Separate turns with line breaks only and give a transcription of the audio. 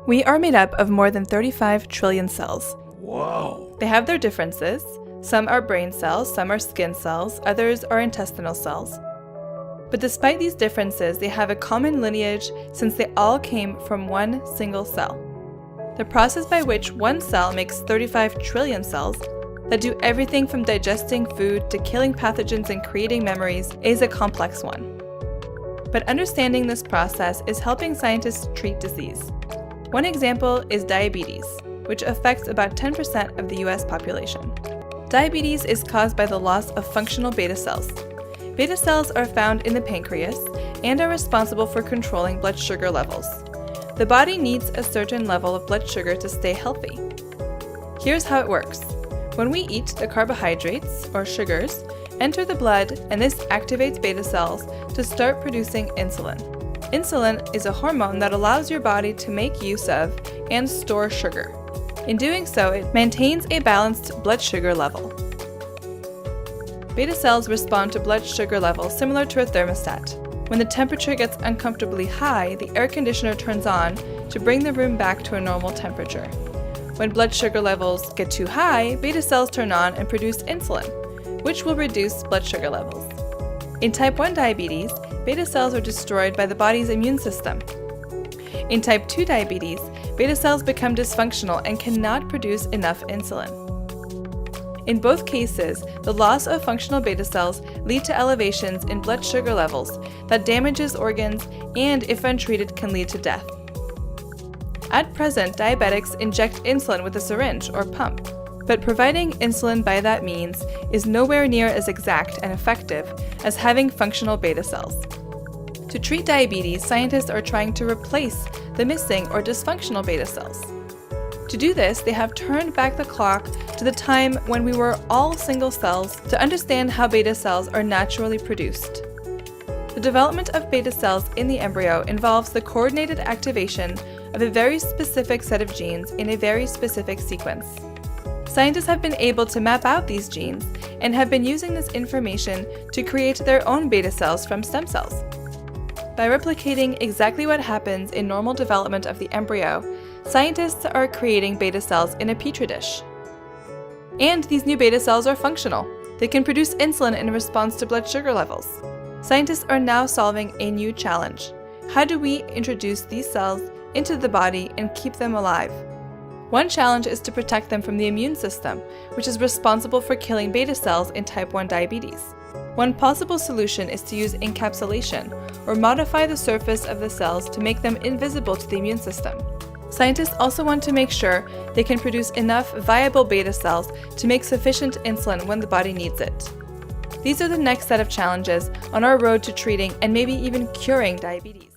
We are made up of more than 35 trillion cells.
Whoa!
They have their differences. Some are brain cells, some are skin cells, others are intestinal cells. But despite these differences, they have a common lineage since they all came from one single cell. The process by which one cell makes 35 trillion cells that do everything from digesting food to killing pathogens and creating memories is a complex one. But understanding this process is helping scientists treat disease. One example is diabetes, which affects about 10% of the US population. Diabetes is caused by the loss of functional beta cells. Beta cells are found in the pancreas and are responsible for controlling blood sugar levels. The body needs a certain level of blood sugar to stay healthy. Here's how it works. When we eat, the carbohydrates, or sugars, enter the blood, and this activates beta cells to start producing insulin. Insulin is a hormone that allows your body to make use of and store sugar. In doing so, it maintains a balanced blood sugar level. Beta cells respond to blood sugar levels similar to a thermostat. When the temperature gets uncomfortably high, the air conditioner turns on to bring the room back to a normal temperature. When blood sugar levels get too high, beta cells turn on and produce insulin, which will reduce blood sugar levels. In type 1 diabetes, beta cells are destroyed by the body's immune system. In type 2 diabetes, beta cells become dysfunctional and cannot produce enough insulin. In both cases, the loss of functional beta cells lead to elevations in blood sugar levels that damages organs and, if untreated, can lead to death. At present, diabetics inject insulin with a syringe or pump, but providing insulin by that means is nowhere near as exact and effective as having functional beta cells. To treat diabetes, scientists are trying to replace the missing or dysfunctional beta cells. To do this, they have turned back the clock to the time when we were all single cells to understand how beta cells are naturally produced. The development of beta cells in the embryo involves the coordinated activation of a very specific set of genes in a very specific sequence. Scientists have been able to map out these genes and have been using this information to create their own beta cells from stem cells. By replicating exactly what happens in normal development of the embryo, scientists are creating beta cells in a petri dish. And these new beta cells are functional. They can produce insulin in response to blood sugar levels. Scientists are now solving a new challenge. How do we introduce these cells into the body and keep them alive? One challenge is to protect them from the immune system, which is responsible for killing beta cells in type 1 diabetes. One possible solution is to use encapsulation, or modify the surface of the cells to make them invisible to the immune system. Scientists also want to make sure they can produce enough viable beta cells to make sufficient insulin when the body needs it. These are the next set of challenges on our road to treating and maybe even curing diabetes.